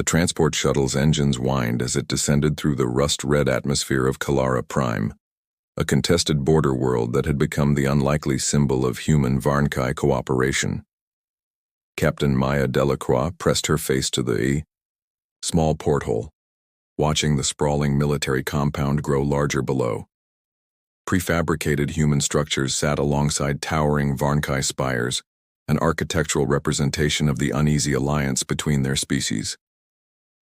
The transport shuttle's engines whined as it descended through the rust-red atmosphere of Kalara Prime, a contested border world that had become the unlikely symbol of human-Varnkai cooperation. Captain Maya Delacroix pressed her face to the small porthole, watching the sprawling military compound grow larger below. Prefabricated human structures sat alongside towering Varnkai spires, an architectural representation of the uneasy alliance between their species.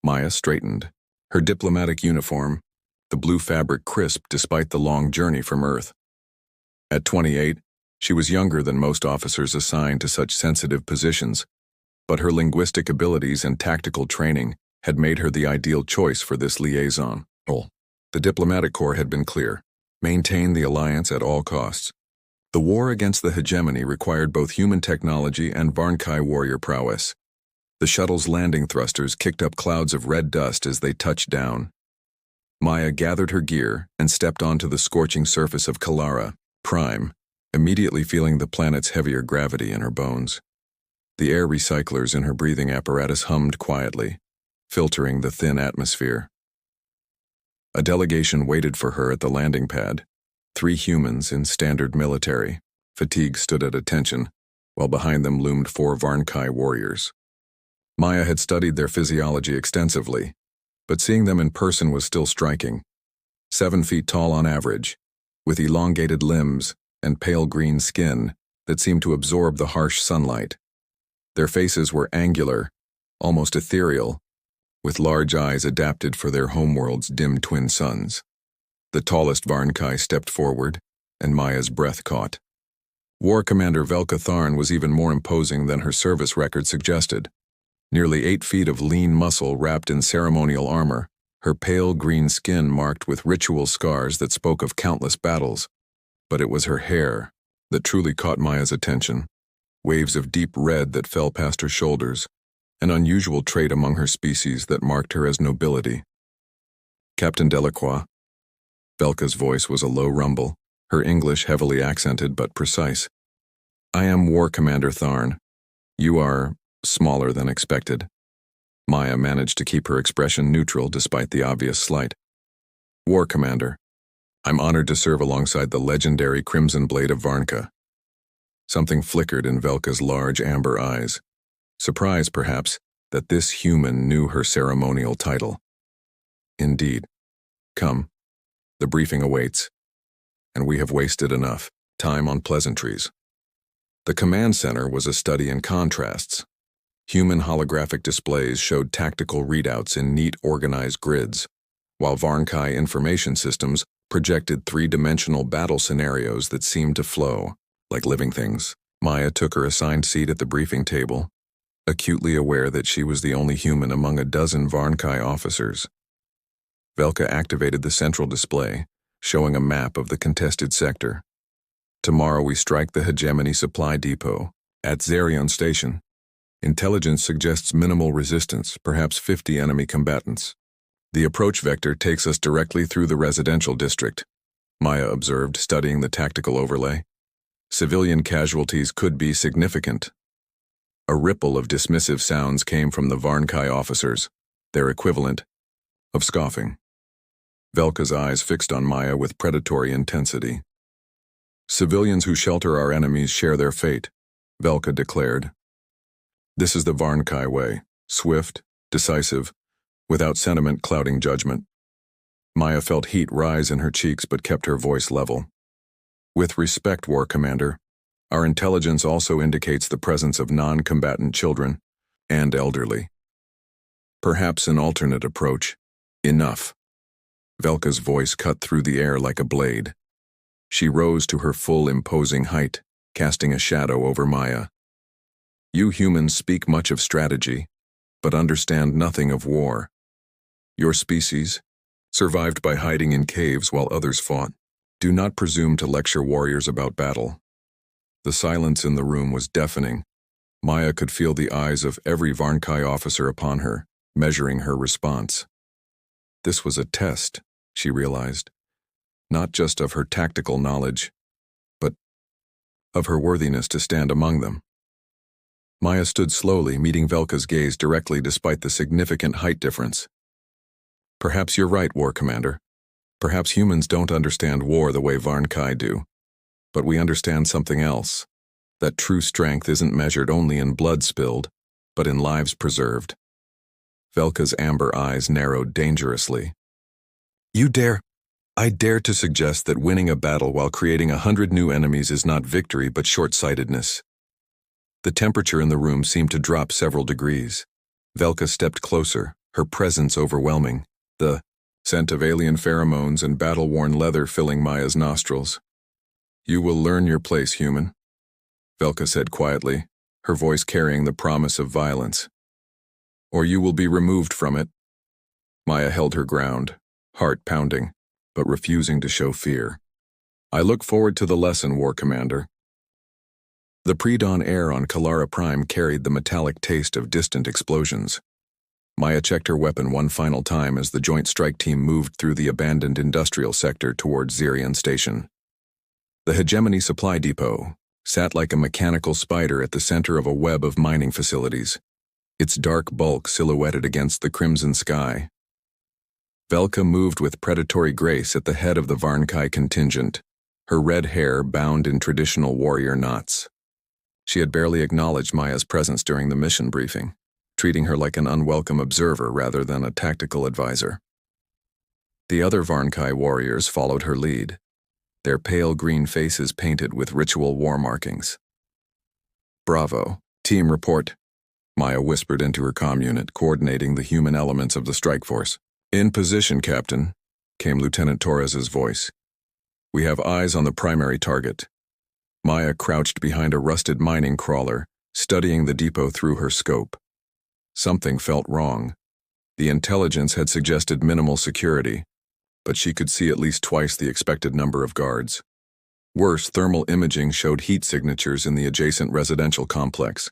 Maya straightened, her diplomatic uniform, the blue fabric crisp despite the long journey from Earth. At 28, she was younger than most officers assigned to such sensitive positions, but her linguistic abilities and tactical training had made her the ideal choice for this liaison role. The diplomatic corps had been clear: maintain the alliance at all costs. The war against the hegemony required both human technology and Varnkai warrior prowess. The shuttle's landing thrusters kicked up clouds of red dust as they touched down. Maya gathered her gear and stepped onto the scorching surface of Kalara Prime, immediately feeling the planet's heavier gravity in her bones. The air recyclers in her breathing apparatus hummed quietly, filtering the thin atmosphere. A delegation waited for her at the landing pad. 3 humans in standard military. Fatigue stood at attention, while behind them loomed 4 Varnkai warriors. Maya had studied their physiology extensively, but seeing them in person was still striking. 7 feet tall on average, with elongated limbs and pale green skin that seemed to absorb the harsh sunlight. Their faces were angular, almost ethereal, with large eyes adapted for their homeworld's dim twin suns. The tallest Varnkai stepped forward, and Maya's breath caught. War Commander Velka Tharn was even more imposing than her service record suggested. Nearly 8 feet of lean muscle wrapped in ceremonial armor, her pale green skin marked with ritual scars that spoke of countless battles. But it was her hair that truly caught Maya's attention. Waves of deep red that fell past her shoulders, an unusual trait among her species that marked her as nobility. Captain Delacroix. Velka's voice was a low rumble, her English heavily accented but precise. I am War Commander Tharn. You are smaller than expected. Maya managed to keep her expression neutral despite the obvious slight. War Commander. I'm honored to serve alongside the legendary Crimson Blade of Varnka. Something flickered in Velka's large amber eyes. Surprise, perhaps, that this human knew her ceremonial title. Indeed. Come. The briefing awaits. And we have wasted enough time on pleasantries. The command center was a study in contrasts. Human holographic displays showed tactical readouts in neat, organized grids, while Varnkai information systems projected 3-dimensional battle scenarios that seemed to flow like living things. Maya took her assigned seat at the briefing table, acutely aware that she was the only human among a dozen Varnkai officers. Velka activated the central display, showing a map of the contested sector. Tomorrow we strike the hegemony supply depot at Zarion Station. Intelligence suggests minimal resistance, perhaps 50 enemy combatants. The approach vector takes us directly through the residential district, Maya observed, studying the tactical overlay. Civilian casualties could be significant. A ripple of dismissive sounds came from the Varnkai officers, their equivalent of scoffing. Velka's eyes fixed on Maya with predatory intensity. Civilians who shelter our enemies share their fate, Velka declared. This is the Varnkai way, swift, decisive, without sentiment clouding judgment. Maya felt heat rise in her cheeks but kept her voice level. With respect, War Commander, our intelligence also indicates the presence of non-combatant children and elderly. Perhaps an alternate approach. Enough. Velka's voice cut through the air like a blade. She rose to her full imposing height, casting a shadow over Maya. You humans speak much of strategy, but understand nothing of war. Your species, survived by hiding in caves while others fought, do not presume to lecture warriors about battle. The silence in the room was deafening. Maya could feel the eyes of every Varnkai officer upon her, measuring her response. This was a test, she realized, not just of her tactical knowledge, but of her worthiness to stand among them. Maya stood slowly, meeting Velka's gaze directly despite the significant height difference. Perhaps you're right, War Commander. Perhaps humans don't understand war the way Varnkai do. But we understand something else. That true strength isn't measured only in blood spilled, but in lives preserved. Velka's amber eyes narrowed dangerously. I dare to suggest that winning a battle while creating 100 new enemies is not victory but short-sightedness. The temperature in the room seemed to drop several degrees. Velka stepped closer, her presence overwhelming, the scent of alien pheromones and battle-worn leather filling Maya's nostrils. You will learn your place, human, Velka said quietly, her voice carrying the promise of violence. Or you will be removed from it. Maya held her ground, heart pounding, but refusing to show fear. I look forward to the lesson, War Commander. The pre-dawn air on Kalara Prime carried the metallic taste of distant explosions. Maya checked her weapon one final time as the Joint Strike Team moved through the abandoned industrial sector towards Zirian Station. The Hegemony Supply Depot sat like a mechanical spider at the center of a web of mining facilities, its dark bulk silhouetted against the crimson sky. Velka moved with predatory grace at the head of the Varnkai contingent, her red hair bound in traditional warrior knots. She had barely acknowledged Maya's presence during the mission briefing, treating her like an unwelcome observer rather than a tactical advisor. The other Varnkai warriors followed her lead, their pale green faces painted with ritual war markings. Bravo, team report, Maya whispered into her comm unit, coordinating the human elements of the strike force. In position, Captain, came Lieutenant Torres's voice. We have eyes on the primary target. Maya crouched behind a rusted mining crawler, studying the depot through her scope. Something felt wrong. The intelligence had suggested minimal security, but she could see at least twice the expected number of guards. Worse, thermal imaging showed heat signatures in the adjacent residential complex,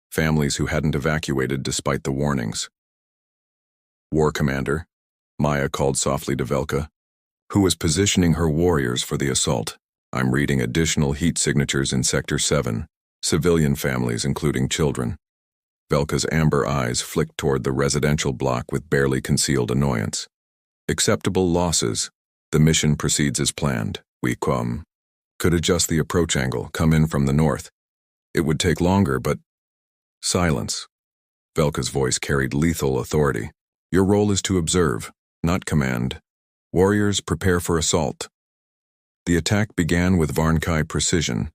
families who hadn't evacuated despite the warnings. War Commander, Maya called softly to Velka, who was positioning her warriors for the assault. I'm reading additional heat signatures in Sector 7, civilian families including children. Velka's amber eyes flicked toward the residential block with barely concealed annoyance. Acceptable losses. The mission proceeds as planned. We could adjust the approach angle, come in from the north. It would take longer, but... Silence. Velka's voice carried lethal authority. Your role is to observe, not command. Warriors, prepare for assault. The attack began with Varnkai precision.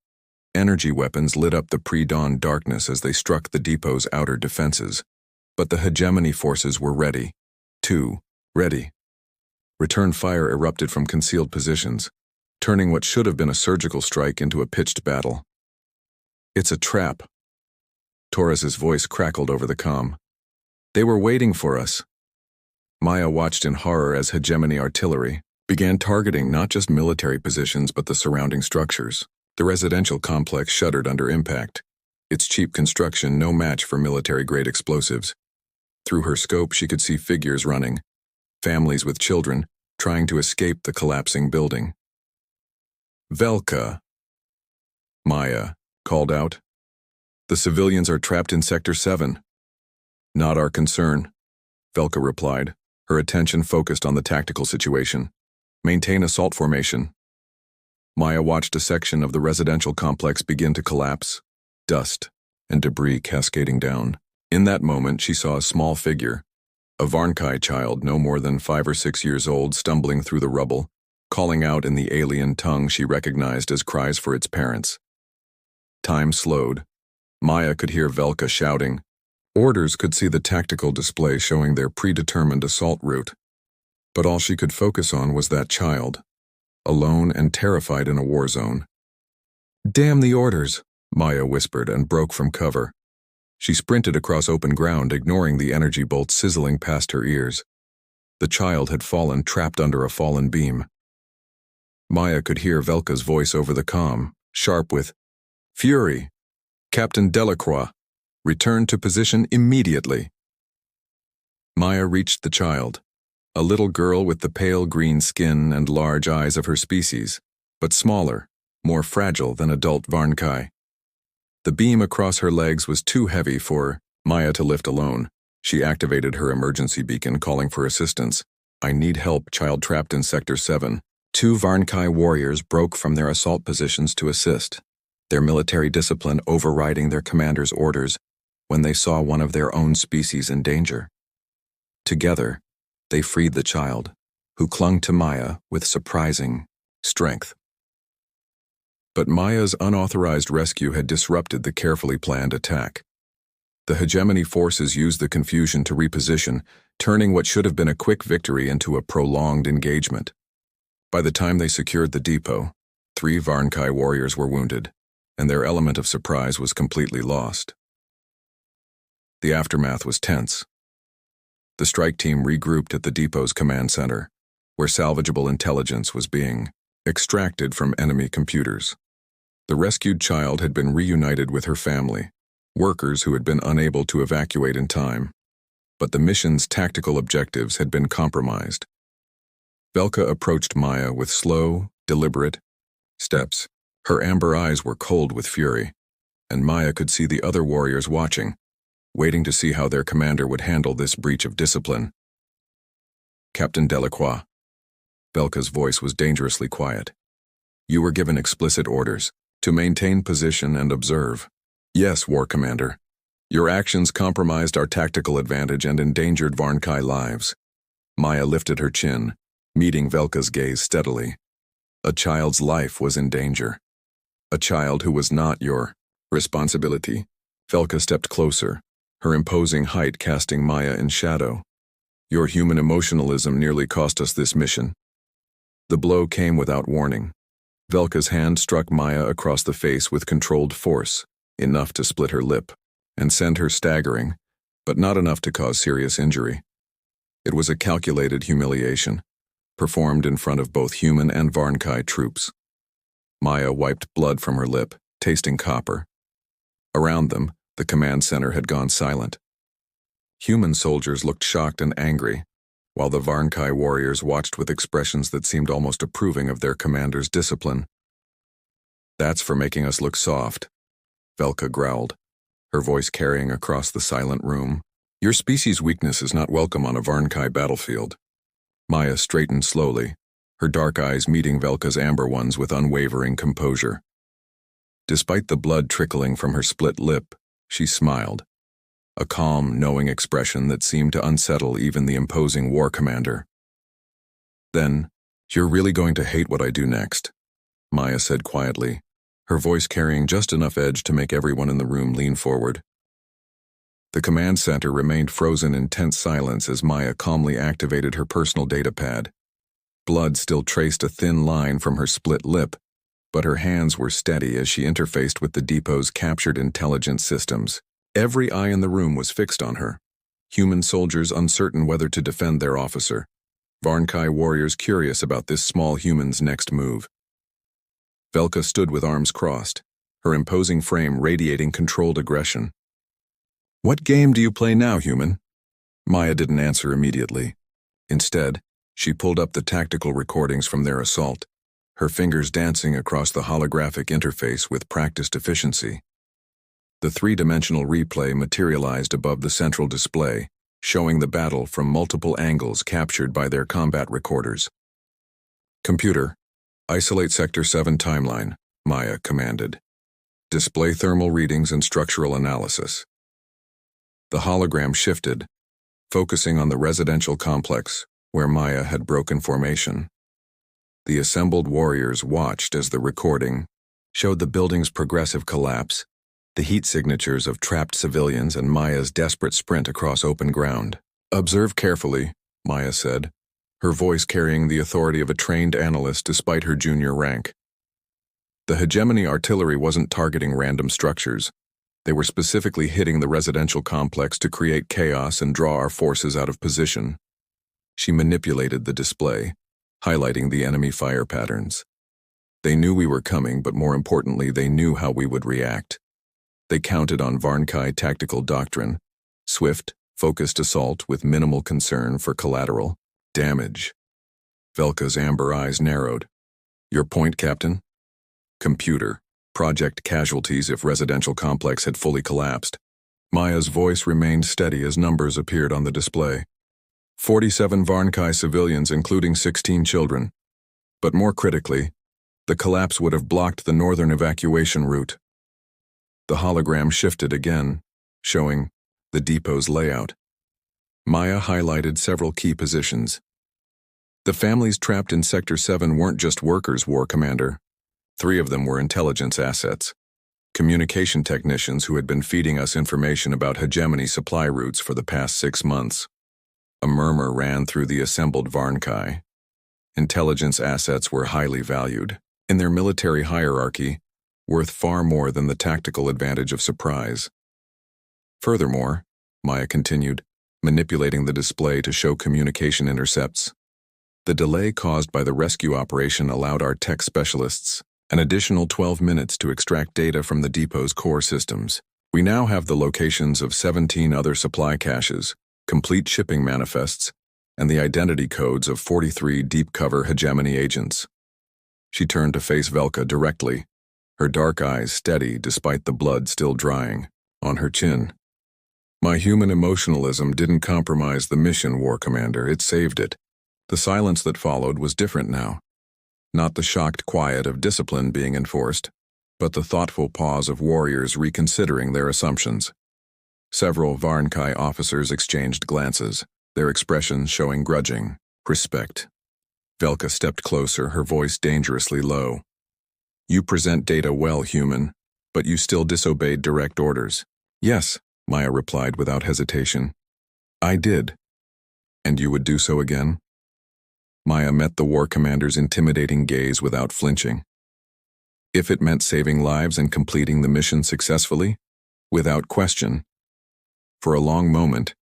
Energy weapons lit up the pre-dawn darkness as they struck the depot's outer defenses. But the hegemony forces were ready. Ready. Return fire erupted from concealed positions, turning what should have been a surgical strike into a pitched battle. It's a trap. Torres's voice crackled over the comm. They were waiting for us. Maya watched in horror as hegemony artillery began targeting not just military positions but the surrounding structures. The residential complex shuddered under impact, its cheap construction no match for military-grade explosives. Through her scope, she could see figures running, families with children trying to escape the collapsing building. Velka, Maya called out. The civilians are trapped in Sector 7. Not our concern, Velka replied, her attention focused on the tactical situation. Maintain assault formation. Maya watched a section of the residential complex begin to collapse, dust and debris cascading down. In that moment, she saw a small figure, a Varnkai child no more than 5 or 6 years old, stumbling through the rubble, calling out in the alien tongue she recognized as cries for its parents. Time slowed. Maya could hear Velka shouting. Orders could see the tactical display showing their predetermined assault route. But all she could focus on was that child, alone and terrified in a war zone. Damn the orders, Maya whispered and broke from cover. She sprinted across open ground, ignoring the energy bolts sizzling past her ears. The child had fallen, trapped under a fallen beam. Maya could hear Velka's voice over the comm, sharp with, Fury, Captain Delacroix, return to position immediately. Maya reached the child, a little girl with the pale green skin and large eyes of her species, but smaller, more fragile than adult Varnkai. The beam across her legs was too heavy for Maya to lift alone. She activated her emergency beacon, calling for assistance. "I need help, child trapped in Sector 7. Two Varnkai warriors broke from their assault positions to assist, their military discipline overriding their commander's orders when they saw one of their own species in danger. Together, they freed the child, who clung to Maya with surprising strength. But Maya's unauthorized rescue had disrupted the carefully planned attack. The hegemony forces used the confusion to reposition, turning what should have been a quick victory into a prolonged engagement. By the time they secured the depot, 3 Varnkai warriors were wounded, and their element of surprise was completely lost. The aftermath was tense. The strike team regrouped at the depot's command center, where salvageable intelligence was being extracted from enemy computers. The rescued child had been reunited with her family, workers who had been unable to evacuate in time, but the mission's tactical objectives had been compromised. Velka approached Maya with slow, deliberate steps. Her amber eyes were cold with fury, and Maya could see the other warriors watching, waiting to see how their commander would handle this breach of discipline. "Captain Delacroix." Velka's voice was dangerously quiet. "You were given explicit orders to maintain position and observe." "Yes, War Commander. Your actions compromised our tactical advantage and endangered Varnkai lives." Maya lifted her chin, meeting Velka's gaze steadily. "A child's life was in danger. A child who was not your responsibility." Velka stepped closer, her imposing height casting Maya in shadow. "Your human emotionalism nearly cost us this mission." The blow came without warning. Velka's hand struck Maya across the face with controlled force, enough to split her lip and send her staggering, but not enough to cause serious injury. It was a calculated humiliation, performed in front of both human and Varnkai troops. Maya wiped blood from her lip, tasting copper. Around them, the command center had gone silent. Human soldiers looked shocked and angry, while the Varnkai warriors watched with expressions that seemed almost approving of their commander's discipline. "That's for making us look soft," Velka growled, her voice carrying across the silent room. "Your species' weakness is not welcome on a Varnkai battlefield." Maya straightened slowly, her dark eyes meeting Velka's amber ones with unwavering composure. Despite the blood trickling from her split lip, she smiled, a calm, knowing expression that seemed to unsettle even the imposing war commander. "Then, you're really going to hate what I do next," Maya said quietly, her voice carrying just enough edge to make everyone in the room lean forward. The command center remained frozen in tense silence as Maya calmly activated her personal data pad. Blood still traced a thin line from her split lip, but her hands were steady as she interfaced with the depot's captured intelligence systems. Every eye in the room was fixed on her. Human soldiers uncertain whether to defend their officer. Varnkai warriors curious about this small human's next move. Velka stood with arms crossed, her imposing frame radiating controlled aggression. "What game do you play now, human?" Maya didn't answer immediately. Instead, she pulled up the tactical recordings from their assault, her fingers dancing across the holographic interface with practiced efficiency. The 3-dimensional replay materialized above the central display, showing the battle from multiple angles captured by their combat recorders. "Computer, isolate Sector 7 timeline," Maya commanded. "Display thermal readings and structural analysis." The hologram shifted, focusing on the residential complex where Maya had broken formation. The assembled warriors watched as the recording showed the building's progressive collapse, the heat signatures of trapped civilians, and Maya's desperate sprint across open ground. "Observe carefully," Maya said, her voice carrying the authority of a trained analyst despite her junior rank. The hegemony artillery wasn't targeting random structures. They were specifically hitting the residential complex to create chaos and draw our forces out of position. She manipulated the display, highlighting the enemy fire patterns. They knew we were coming, but more importantly, they knew how we would react. They counted on Varnkai tactical doctrine, swift, focused assault with minimal concern for collateral damage. Velka's amber eyes narrowed. "Your point, Captain?" "Computer, project casualties if residential complex had fully collapsed. Maya's voice remained steady as numbers appeared on the display. 47 Varnkai civilians, including 16 children. But more critically, the collapse would have blocked the northern evacuation route. The hologram shifted again, showing the depot's layout. Maya highlighted several key positions. The families trapped in Sector 7 weren't just workers, War Commander. 3 of them were intelligence assets. Communication technicians who had been feeding us information about hegemony supply routes for the past 6 months. A murmur ran through the assembled Varnkai. Intelligence assets were highly valued, in their military hierarchy, worth far more than the tactical advantage of surprise. Furthermore, Maya continued, manipulating the display to show communication intercepts. The delay caused by the rescue operation allowed our tech specialists an additional 12 minutes to extract data from the depot's core systems. We now have the locations of 17 other supply caches, complete shipping manifests, and the identity codes of 43 deep-cover hegemony agents. She turned to face Velka directly, her dark eyes steady despite the blood still drying on her chin. My human emotionalism didn't compromise the mission, War Commander, it saved it. The silence that followed was different now. Not the shocked quiet of discipline being enforced, but the thoughtful pause of warriors reconsidering their assumptions. Several Varnkai officers exchanged glances, their expressions showing grudging respect. Velka stepped closer, her voice dangerously low. You present data well, human, but you still disobeyed direct orders. Yes, Maya replied without hesitation. I did. And you would do so again? Maya met the War Commander's intimidating gaze without flinching. If it meant saving lives and completing the mission successfully, without question. For a long moment,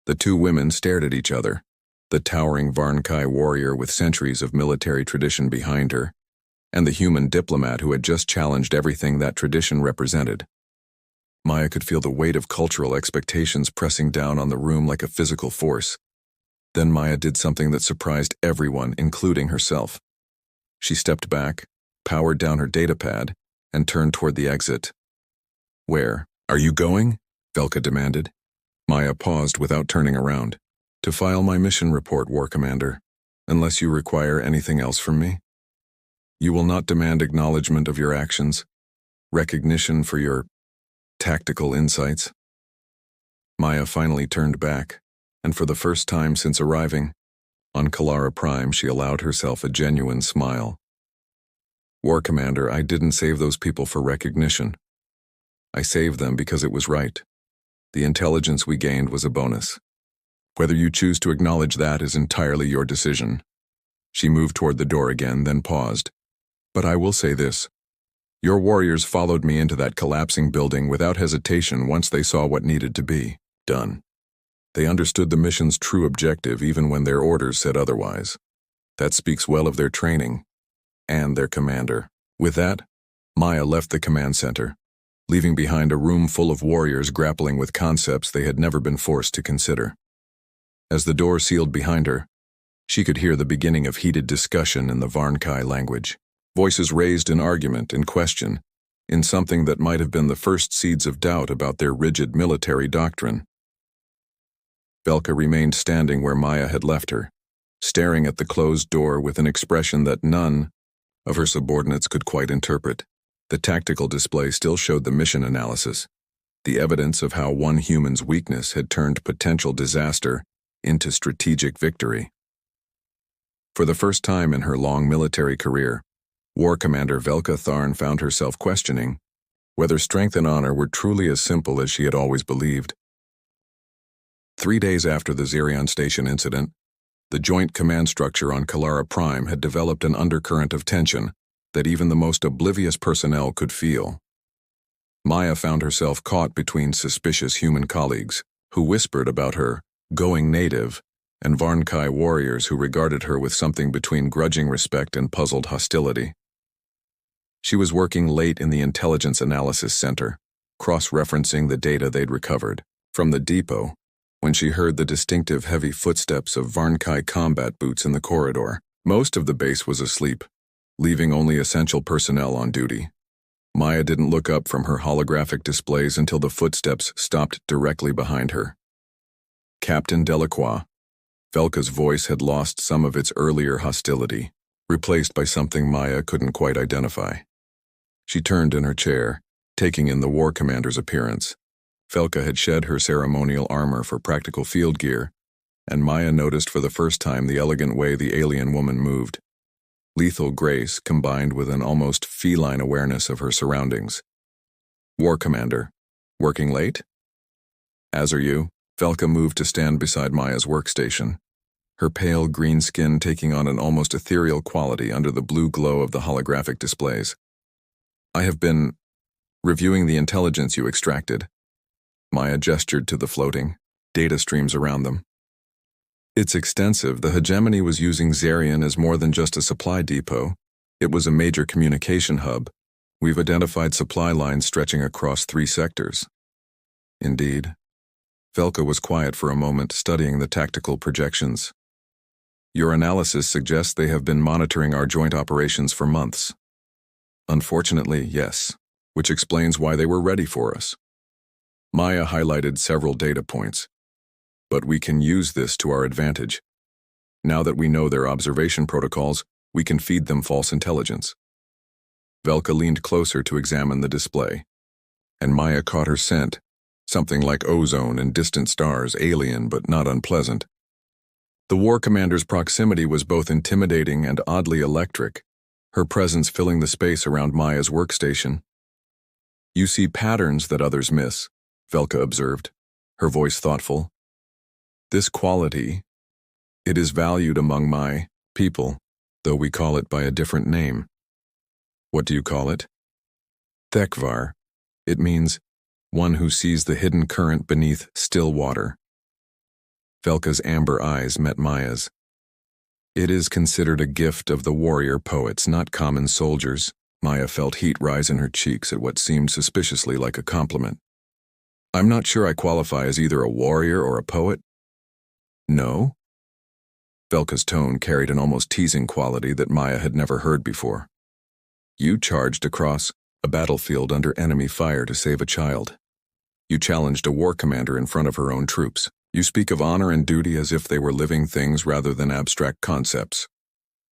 the two women stared at each other, the towering Varnkai warrior with centuries of military tradition behind her, and the human diplomat who had just challenged everything that tradition represented. Maya could feel the weight of cultural expectations pressing down on the room like a physical force. Then Maya did something that surprised everyone, including herself. She stepped back, powered down her datapad, and turned toward the exit. Where? Are you going? Velka demanded. Maya paused without turning around. To file my mission report, War Commander, unless you require anything else from me. You will not demand acknowledgement of your actions, recognition for your tactical insights. Maya finally turned back, and for the first time since arriving, on Kalara Prime she allowed herself a genuine smile. War Commander, I didn't save those people for recognition. I saved them because it was right. The intelligence we gained was a bonus. Whether you choose to acknowledge that is entirely your decision. She moved toward the door again, then paused. But I will say this. Your warriors followed me into that collapsing building without hesitation once they saw what needed to be done. They understood the mission's true objective even when their orders said otherwise. That speaks well of their training and their commander. With that, Maya left the command center, leaving behind a room full of warriors grappling with concepts they had never been forced to consider. As the door sealed behind her, she could hear the beginning of heated discussion in the Varnkai language. Voices raised in argument, in question, in something that might have been the first seeds of doubt about their rigid military doctrine. Velka remained standing where Maya had left her, staring at the closed door with an expression that none of her subordinates could quite interpret. The tactical display still showed the mission analysis, the evidence of how one human's weakness had turned potential disaster into strategic victory. For the first time in her long military career, War Commander Velka Tharn found herself questioning whether strength and honor were truly as simple as she had always believed. 3 days after the Zirion Station incident, the joint command structure on Kalara Prime had developed an undercurrent of tension that even the most oblivious personnel could feel. Maya found herself caught between suspicious human colleagues who whispered about her going native and Varnkai warriors who regarded her with something between grudging respect and puzzled hostility. She was working late in the Intelligence Analysis Center, cross-referencing the data they'd recovered from the depot, when she heard the distinctive heavy footsteps of Varnkai combat boots in the corridor. Most of the base was asleep, leaving only essential personnel on duty. Maya didn't look up from her holographic displays until the footsteps stopped directly behind her. Captain Delacroix. Velka's voice had lost some of its earlier hostility, replaced by something Maya couldn't quite identify. She turned in her chair, taking in the war commander's appearance. Velka had shed her ceremonial armor for practical field gear, and Maya noticed for the first time the elegant way the alien woman moved. Lethal grace combined with an almost feline awareness of her surroundings. War commander, working late? As are you. Velka moved to stand beside Maya's workstation, her pale green skin taking on an almost ethereal quality under the blue glow of the holographic displays. I have been reviewing the intelligence you extracted. Maya gestured to the floating data streams around them. It's extensive. The hegemony was using Zarian as more than just a supply depot. It was a major communication hub. We've identified supply lines stretching across 3 sectors. Indeed. Velka was quiet for a moment, studying the tactical projections. Your analysis suggests they have been monitoring our joint operations for months. Unfortunately, yes, which explains why they were ready for us. Maya highlighted several data points. But we can use this to our advantage. Now that we know their observation protocols, we can feed them false intelligence. Velka leaned closer to examine the display, and Maya caught her scent. Something like ozone and distant stars, alien but not unpleasant. The war commander's proximity was both intimidating and oddly electric, her presence filling the space around Maya's workstation. You see patterns that others miss, Velka observed, her voice thoughtful. This quality, it is valued among my people, though we call it by a different name. What do you call it? Thekvar. It means one who sees the hidden current beneath still water. Velka's amber eyes met Maya's. It is considered a gift of the warrior poets, not common soldiers. Maya felt heat rise in her cheeks at what seemed suspiciously like a compliment. I'm not sure I qualify as either a warrior or a poet. No? Velka's tone carried an almost teasing quality that Maya had never heard before. You charged across a battlefield under enemy fire to save a child. You challenged a war commander in front of her own troops. You speak of honor and duty as if they were living things rather than abstract concepts.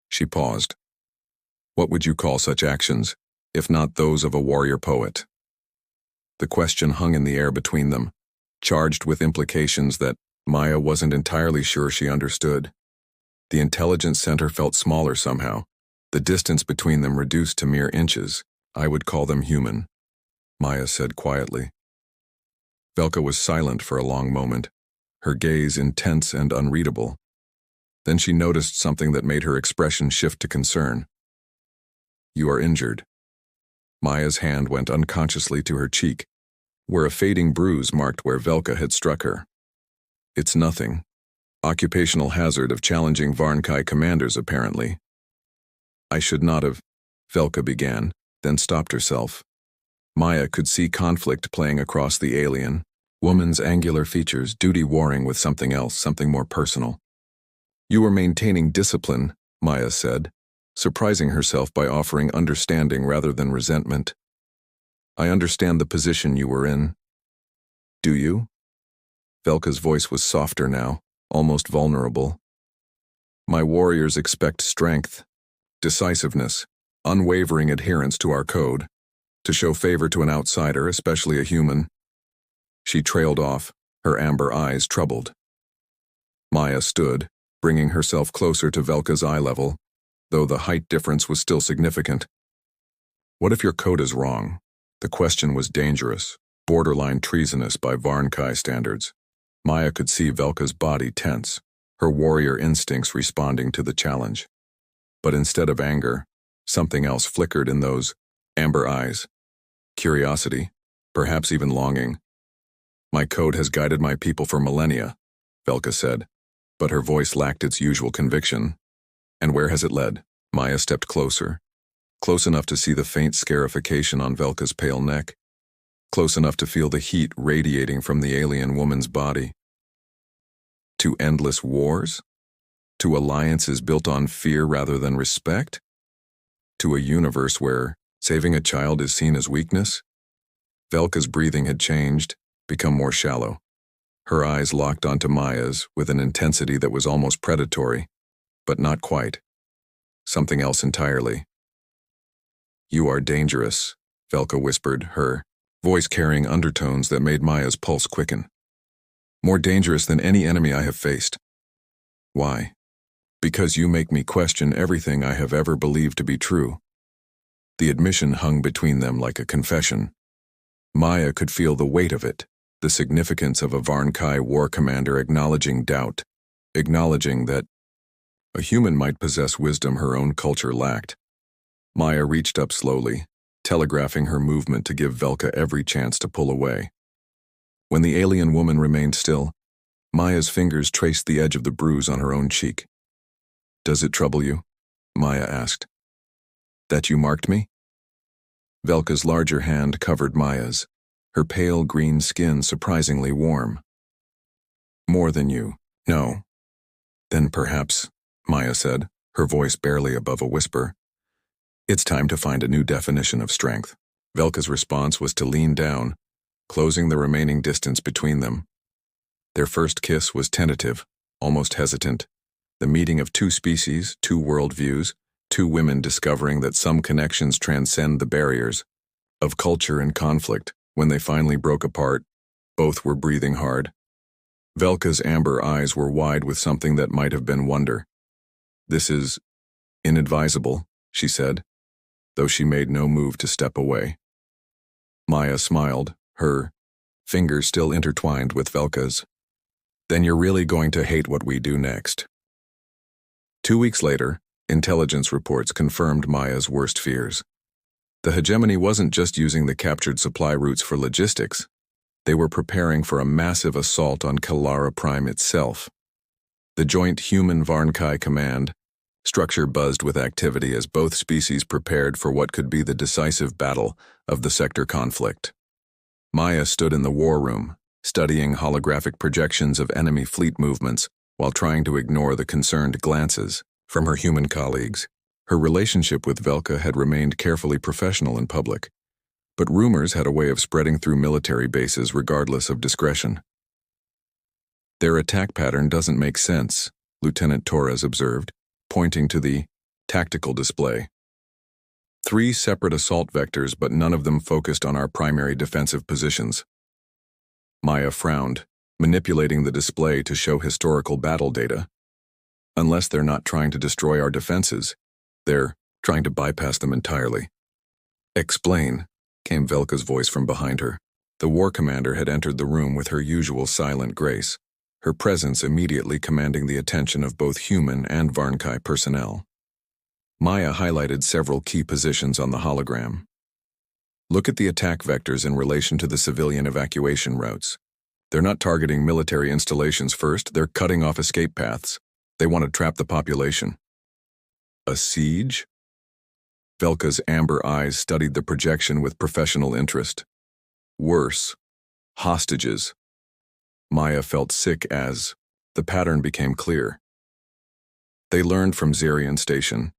She paused. What would you call such actions, if not those of a warrior poet? The question hung in the air between them, charged with implications that Maya wasn't entirely sure she understood. The intelligence center felt smaller somehow, the distance between them reduced to mere inches. I would call them human, Maya said quietly. Velka was silent for a long moment, her gaze intense and unreadable. Then she noticed something that made her expression shift to concern. You are injured. Maya's hand went unconsciously to her cheek, where a fading bruise marked where Velka had struck her. It's nothing. Occupational hazard of challenging Varnkai commanders, apparently. I should not have, Velka began, then stopped herself. Maya could see conflict playing across the alien, woman's angular features, duty warring with something else, something more personal. You were maintaining discipline, Maya said, surprising herself by offering understanding rather than resentment. I understand the position you were in. Do you? Velka's voice was softer now, almost vulnerable. My warriors expect strength, decisiveness, unwavering adherence to our code, to show favor to an outsider, especially a human. She trailed off, her amber eyes troubled. Maya stood, bringing herself closer to Velka's eye level, though the height difference was still significant. What if your code is wrong? The question was dangerous, borderline treasonous by Varnkai standards. Maya could see Velka's body tense, her warrior instincts responding to the challenge. But instead of anger, something else flickered in those amber eyes. Curiosity, perhaps even longing. My code has guided my people for millennia, Velka said, but her voice lacked its usual conviction. And where has it led? Maya stepped closer, close enough to see the faint scarification on Velka's pale neck, close enough to feel the heat radiating from the alien woman's body. To endless wars? To alliances built on fear rather than respect? To a universe where Saving a child is seen as weakness? Velka's breathing had changed, become more shallow. Her eyes locked onto Maya's with an intensity that was almost predatory, but not quite. Something else entirely. "You are dangerous," Velka whispered, her voice carrying undertones that made Maya's pulse quicken. "More dangerous than any enemy I have faced." "Why?" "Because you make me question everything I have ever believed to be true." The admission hung between them like a confession. Maya could feel the weight of it, the significance of a Varnkai war commander acknowledging doubt, acknowledging that a human might possess wisdom her own culture lacked. Maya reached up slowly, telegraphing her movement to give Velka every chance to pull away. When the alien woman remained still, Maya's fingers traced the edge of the bruise on her own cheek. "Does it trouble you?" Maya asked. "That you marked me?" Velka's larger hand covered Maya's, her pale green skin surprisingly warm. "More than you, no." "Then perhaps," Maya said, her voice barely above a whisper, "it's time to find a new definition of strength." Velka's response was to lean down, closing the remaining distance between them. Their first kiss was tentative, almost hesitant, the meeting of two species, two worldviews, two women discovering that some connections transcend the barriers of culture and conflict. When they finally broke apart, both were breathing hard. Velka's amber eyes were wide with something that might have been wonder. "This is inadvisable," she said, though she made no move to step away. Maya smiled, her fingers still intertwined with Velka's. "Then you're really going to hate what we do next." 2 weeks later, intelligence reports confirmed Maya's worst fears. The hegemony wasn't just using the captured supply routes for logistics. They were preparing for a massive assault on Kalara Prime itself. The joint human-Varnkai command structure buzzed with activity as both species prepared for what could be the decisive battle of the sector conflict. Maya stood in the war room, studying holographic projections of enemy fleet movements while trying to ignore the concerned glances from her human colleagues. Her relationship with Velka had remained carefully professional in public, but rumors had a way of spreading through military bases regardless of discretion. "Their attack pattern doesn't make sense," Lieutenant Torres observed, pointing to the tactical display. 3 separate assault vectors, but none of them focused on our primary defensive positions. Maya frowned, manipulating the display to show historical battle data. "Unless they're not trying to destroy our defenses, they're trying to bypass them entirely." "Explain," came Velka's voice from behind her. The war commander had entered the room with her usual silent grace, her presence immediately commanding the attention of both human and Varnkai personnel. Maya highlighted several key positions on the hologram. "Look at the attack vectors in relation to the civilian evacuation routes. They're not targeting military installations first, they're cutting off escape paths. They want to trap the population." "A siege?" Velka's amber eyes studied the projection with professional interest. "Worse, hostages." Maya felt sick as the pattern became clear. "They learned from Zarian Station.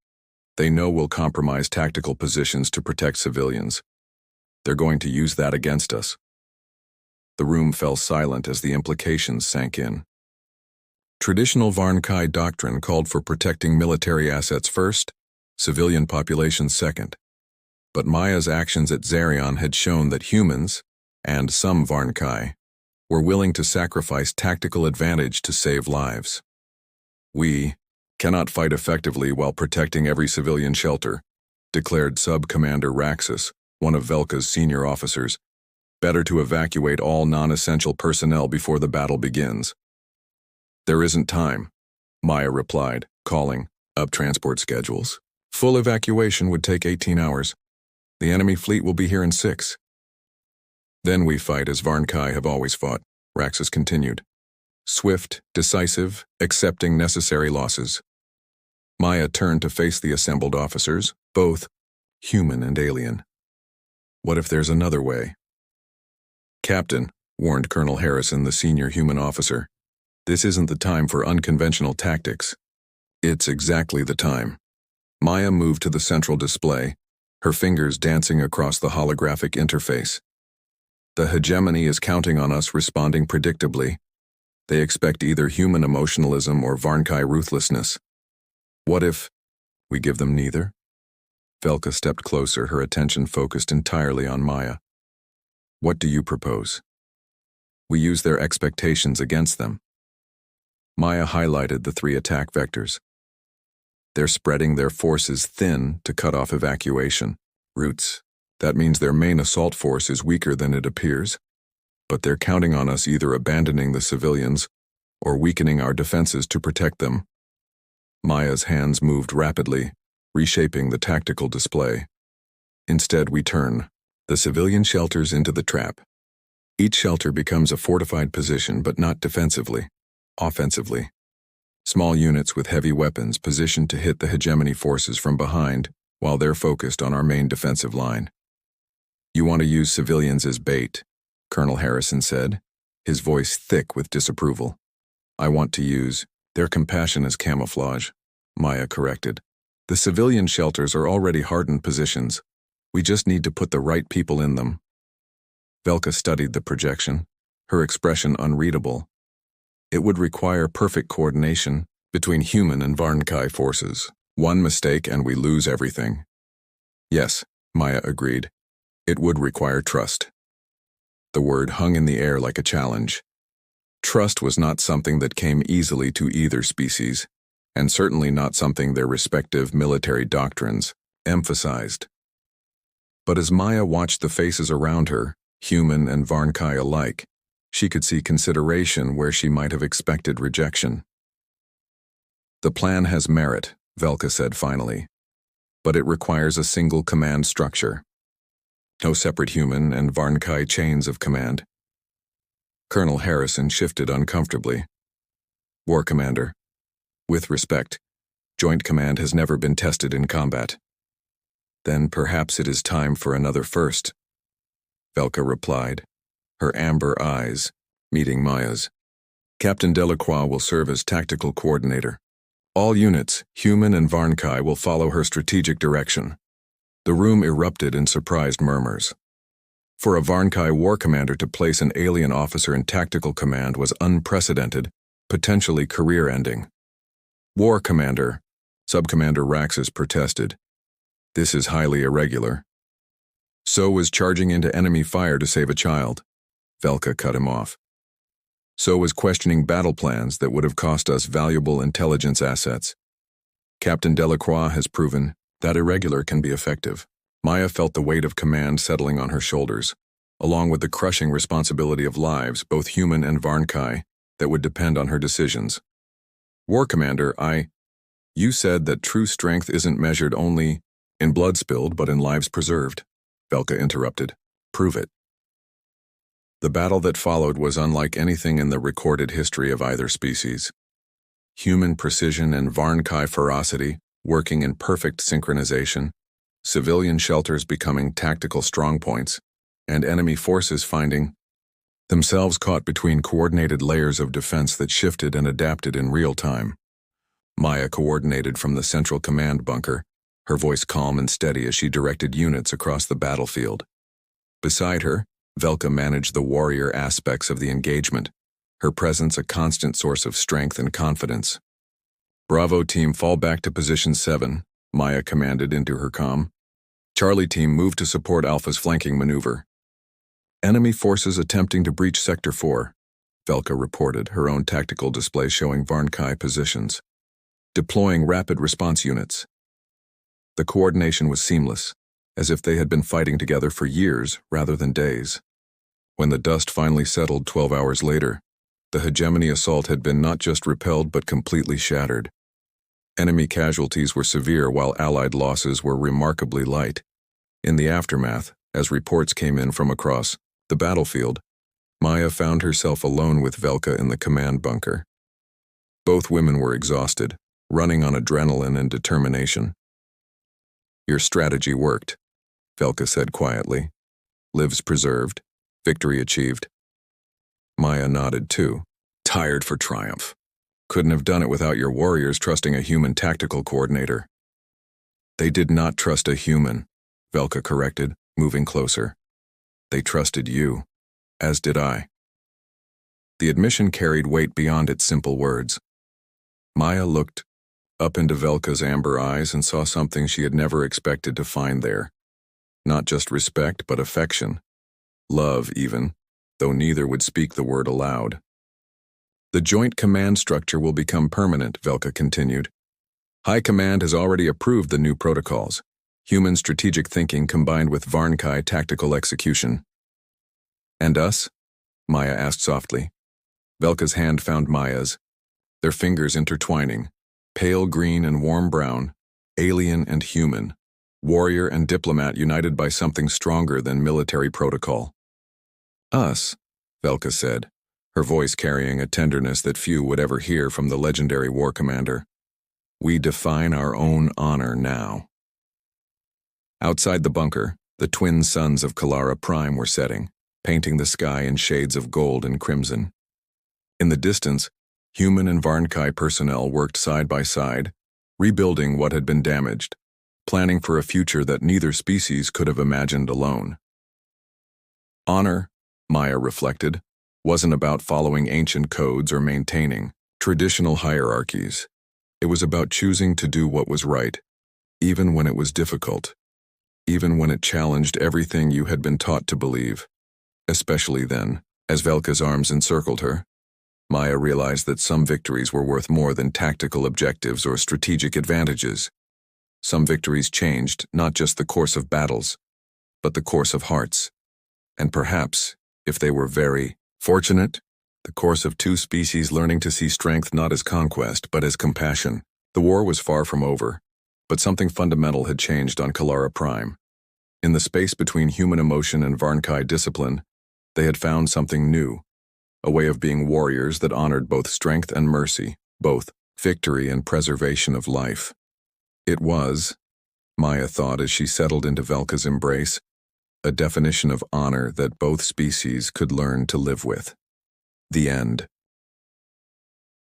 They know we'll compromise tactical positions to protect civilians. They're going to use that against us." The room fell silent as the implications sank in. Traditional Varnkai doctrine called for protecting military assets first, civilian populations second. But Maya's actions at Zarion had shown that humans, and some Varnkai, were willing to sacrifice tactical advantage to save lives. "We cannot fight effectively while protecting every civilian shelter," declared Sub-Commander Raxus, one of Velka's senior officers. "Better to evacuate all non-essential personnel before the battle begins." "There isn't time," Maya replied, calling up transport schedules. "Full evacuation would take 18 hours. The enemy fleet will be here in 6. "Then we fight as Varnkai have always fought," Raxus continued. "Swift, decisive, accepting necessary losses." Maya turned to face the assembled officers, both human and alien. "What if there's another way?" "Captain," warned Colonel Harrison, the senior human officer, "this isn't the time for unconventional tactics." "It's exactly the time." Maya moved to the central display, her fingers dancing across the holographic interface. The hegemony is counting on us responding predictably. They expect either human emotionalism or Varnkai ruthlessness. What if we give them neither? Velka stepped closer, her attention focused entirely on Maya. What do you propose? We use their expectations against them. Maya highlighted the 3 attack vectors. They're spreading their forces thin to cut off evacuation routes. That means their main assault force is weaker than it appears, but they're counting on us either abandoning the civilians or weakening our defenses to protect them. Maya's hands moved rapidly, reshaping the tactical display. Instead, we turn the civilian shelters into the trap. Each shelter becomes a fortified position, but not defensively, offensively. Small units with heavy weapons positioned to hit the hegemony forces from behind while they're focused on our main defensive line. You want to use civilians as bait, Colonel Harrison said, his voice thick with disapproval. I want to use their compassion as camouflage, Maya corrected. The civilian shelters are already hardened positions. We just need to put the right people in them. Velka studied the projection, her expression unreadable. It would require perfect coordination between human and Varnkai forces. One mistake and we lose everything. Yes, Maya agreed. It would require trust. The word hung in the air like a challenge. Trust was not something that came easily to either species, and certainly not something their respective military doctrines emphasized. But as Maya watched the faces around her, human and Varnkai alike, she could see consideration where she might have expected rejection. The plan has merit, Velka said finally, but it requires a single command structure. No separate human and Varnkai chains of command. Colonel Harrison shifted uncomfortably. War Commander, with respect, joint command has never been tested in combat. Then perhaps it is time for another first, Velka replied, her amber eyes meeting Maya's. Captain Delacroix will serve as tactical coordinator. All units, human and Varnkai, will follow her strategic direction. The room erupted in surprised murmurs. For a Varnkai war commander to place an alien officer in tactical command was unprecedented, potentially career-ending. War Commander, Subcommander Raxus protested. This is highly irregular. So was charging into enemy fire to save a child. Velka cut him off. So was questioning battle plans that would have cost us valuable intelligence assets. Captain Delacroix has proven that irregular can be effective. Maya felt the weight of command settling on her shoulders, along with the crushing responsibility of lives, both human and Varnkai, that would depend on her decisions. War Commander, You said that true strength isn't measured only in blood spilled but in lives preserved, Velka interrupted. Prove it. The battle that followed was unlike anything in the recorded history of either species. Human precision and Varnkai ferocity working in perfect synchronization, civilian shelters becoming tactical strongpoints, and enemy forces finding themselves caught between coordinated layers of defense that shifted and adapted in real time. Maya coordinated from the central command bunker, her voice calm and steady as she directed units across the battlefield. Beside her, Velka managed the warrior aspects of the engagement, her presence a constant source of strength and confidence. Bravo Team, fall back to position 7, Maya commanded into her comm. Charlie Team, move to support Alpha's flanking maneuver. Enemy forces attempting to breach Sector 4, Velka reported, her own tactical display showing Varnkai positions. Deploying rapid response units. The coordination was seamless, as if they had been fighting together for years rather than days. When the dust finally settled 12 hours later, the hegemony assault had been not just repelled but completely shattered. Enemy casualties were severe while Allied losses were remarkably light. In the aftermath, as reports came in from across the battlefield, Maya found herself alone with Velka in the command bunker. Both women were exhausted, running on adrenaline and determination. Your strategy worked, Velka said quietly. Lives preserved, victory achieved. Maya nodded too. Tired for triumph. Couldn't have done it without your warriors trusting a human tactical coordinator. They did not trust a human, Velka corrected, moving closer. They trusted you, as did I. The admission carried weight beyond its simple words. Maya looked up into Velka's amber eyes and saw something she had never expected to find there. Not just respect, but affection. Love, even, though neither would speak the word aloud. The joint command structure will become permanent, Velka continued. High Command has already approved the new protocols. Human strategic thinking combined with Varnkai tactical execution. And us? Maya asked softly. Velka's hand found Maya's, their fingers intertwining, pale green and warm brown, alien and human, warrior and diplomat united by something stronger than military protocol. Us, Velka said, her voice carrying a tenderness that few would ever hear from the legendary war commander. We define our own honor now. Outside the bunker, the twin suns of Kalara Prime were setting, painting the sky in shades of gold and crimson. In the distance, human and Varnkai personnel worked side by side, rebuilding what had been damaged, planning for a future that neither species could have imagined alone. Honor, Maya reflected, wasn't about following ancient codes or maintaining traditional hierarchies. It was about choosing to do what was right, even when it was difficult, even when it challenged everything you had been taught to believe. Especially then, as Velka's arms encircled her, Maya realized that some victories were worth more than tactical objectives or strategic advantages. Some victories changed not just the course of battles, but the course of hearts. And perhaps, if they were very fortunate, the course of two species learning to see strength not as conquest but as compassion. The war was far from over, but something fundamental had changed on Kalara Prime. In the space between human emotion and Varnkai discipline, they had found something new. A way of being warriors that honored both strength and mercy, both victory and preservation of life. It was, Maya thought as she settled into Velka's embrace, a definition of honor that both species could learn to live with. The end.